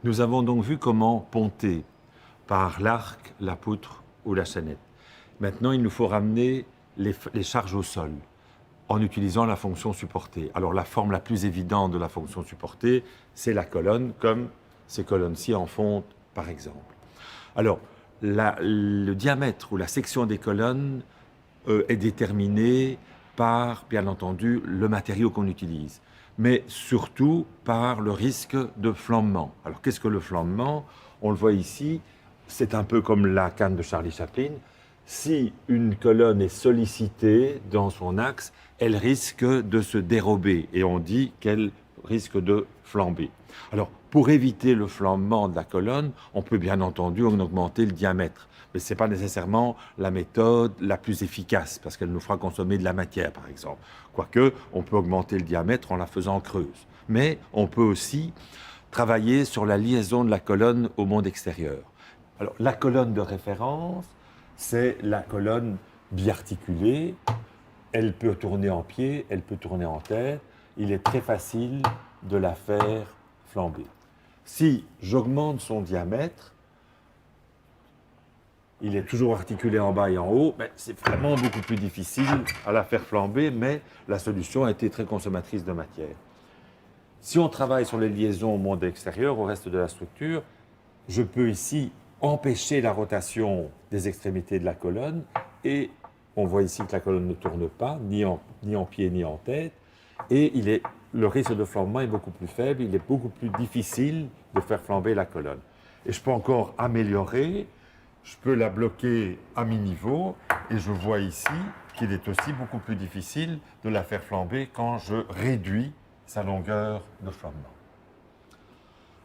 Nous avons donc vu comment ponter par l'arc, la poutre ou la chaînette. Maintenant, il nous faut ramener les charges au sol en utilisant la fonction supportée. Alors la forme la plus évidente de la fonction supportée, c'est la colonne, comme ces colonnes-ci en fonte par exemple. Alors le diamètre ou la section des colonnes est déterminé par, bien entendu, le matériau qu'on utilise, mais surtout par le risque de flambement. Alors qu'est-ce que le flambement? On le voit ici, c'est un peu comme la canne de Charlie Chaplin. Si une colonne est sollicitée dans son axe, elle risque de se dérober et on dit qu'elle risque de flamber. Alors, pour éviter le flambement de la colonne, on peut bien entendu en augmenter le diamètre. Mais ce n'est pas nécessairement la méthode la plus efficace, parce qu'elle nous fera consommer de la matière, par exemple. Quoique, on peut augmenter le diamètre en la faisant creuse. Mais on peut aussi travailler sur la liaison de la colonne au monde extérieur. Alors, la colonne de référence, c'est la colonne biarticulée. Elle peut tourner en pied, elle peut tourner en tête. Il est très facile de la faire flamber. Si j'augmente son diamètre, il est toujours articulé en bas et en haut, mais c'est vraiment beaucoup plus difficile à la faire flamber, mais la solution a été très consommatrice de matière. Si on travaille sur les liaisons au monde extérieur, au reste de la structure, je peux ici empêcher la rotation des extrémités de la colonne et on voit ici que la colonne ne tourne pas, ni en pied ni en tête, et le risque de flambement est beaucoup plus faible, il est beaucoup plus difficile de faire flamber la colonne. Et je peux encore améliorer, je peux la bloquer à mi-niveau, et je vois ici qu'il est aussi beaucoup plus difficile de la faire flamber quand je réduis sa longueur de flambement.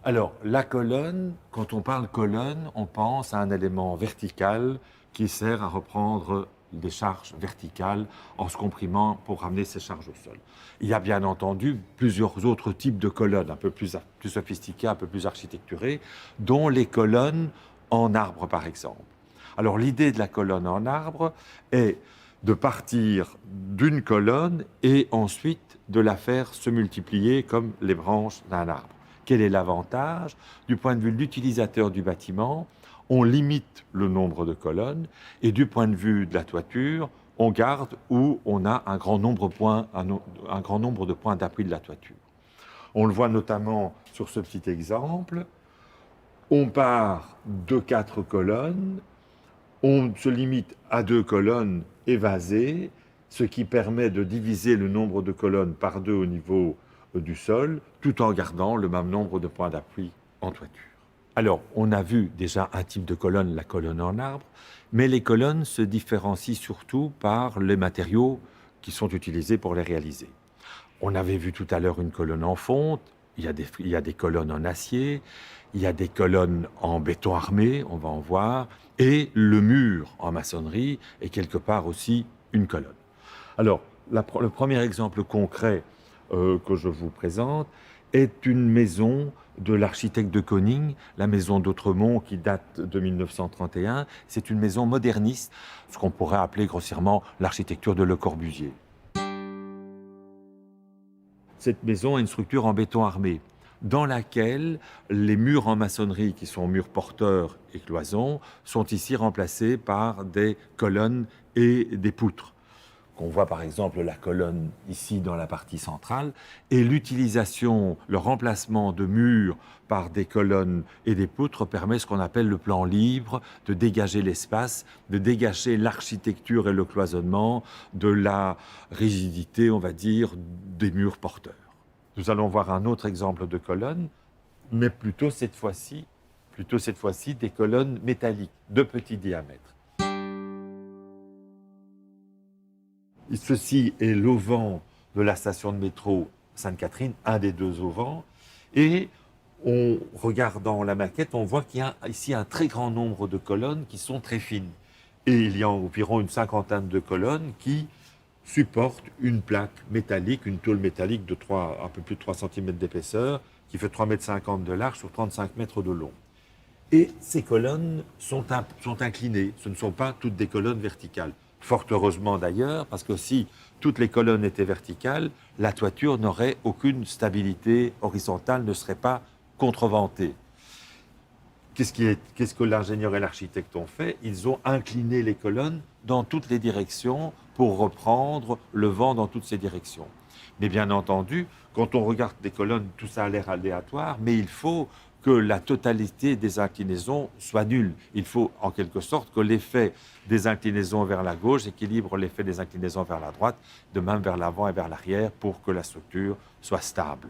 Alors, la colonne, quand on parle colonne, on pense à un élément vertical qui sert à reprendre des charges verticales en se comprimant pour ramener ces charges au sol. Il y a bien entendu plusieurs autres types de colonnes, un peu plus sophistiquées, un peu plus architecturées, dont les colonnes en arbre, par exemple. Alors, l'idée de la colonne en arbre est de partir d'une colonne et ensuite de la faire se multiplier comme les branches d'un arbre. Quel est l'avantage? Du point de vue de l'utilisateur du bâtiment, on limite le nombre de colonnes et du point de vue de la toiture, on garde où on a un grand nombre de points d'appui de la toiture. On le voit notamment sur ce petit exemple. On part de 4 colonnes, on se limite à 2 colonnes évasées, ce qui permet de diviser le nombre de colonnes par 2 au niveau du sol, tout en gardant le même nombre de points d'appui en toiture. Alors, on a vu déjà un type de colonne, la colonne en arbre, mais les colonnes se différencient surtout par les matériaux qui sont utilisés pour les réaliser. On avait vu tout à l'heure une colonne en fonte, il y a des colonnes en acier, il y a des colonnes en béton armé, on va en voir, et le mur en maçonnerie est quelque part aussi une colonne. Alors, le premier exemple concret que je vous présente est une maison de l'architecte de Koning, la maison d'Autremont qui date de 1931. C'est une maison moderniste, ce qu'on pourrait appeler grossièrement l'architecture de Le Corbusier. Cette maison a une structure en béton armé, dans laquelle les murs en maçonnerie, qui sont murs porteurs et cloisons, sont ici remplacés par des colonnes et des poutres. On voit par exemple la colonne ici dans la partie centrale, et l'utilisation, le remplacement de murs par des colonnes et des poutres permet ce qu'on appelle le plan libre, de dégager l'espace, de dégager l'architecture et le cloisonnement de la rigidité, on va dire, des murs porteurs. Nous allons voir un autre exemple de colonne, mais plutôt cette fois-ci des colonnes métalliques de petit diamètre. Ceci est l'auvent de la station de métro Sainte-Catherine, un des 2 auvents. Et en regardant la maquette, on voit qu'il y a ici un très grand nombre de colonnes qui sont très fines. Et il y a environ une 50aine de colonnes qui supportent une plaque métallique, une tôle métallique de un peu plus de 3 cm d'épaisseur, qui fait 3,50 m de large sur 35 mètres de long. Et ces colonnes sont inclinées, ce ne sont pas toutes des colonnes verticales. Fort heureusement d'ailleurs, parce que si toutes les colonnes étaient verticales, la toiture n'aurait aucune stabilité horizontale, ne serait pas contreventée. Qu'est-ce que l'ingénieur et l'architecte ont fait? Ils ont incliné les colonnes dans toutes les directions pour reprendre le vent dans toutes ces directions. Mais bien entendu, quand on regarde des colonnes, tout ça a l'air aléatoire, mais il faut que la totalité des inclinaisons soit nulle. Il faut en quelque sorte que l'effet des inclinaisons vers la gauche équilibre l'effet des inclinaisons vers la droite, de même vers l'avant et vers l'arrière pour que la structure soit stable.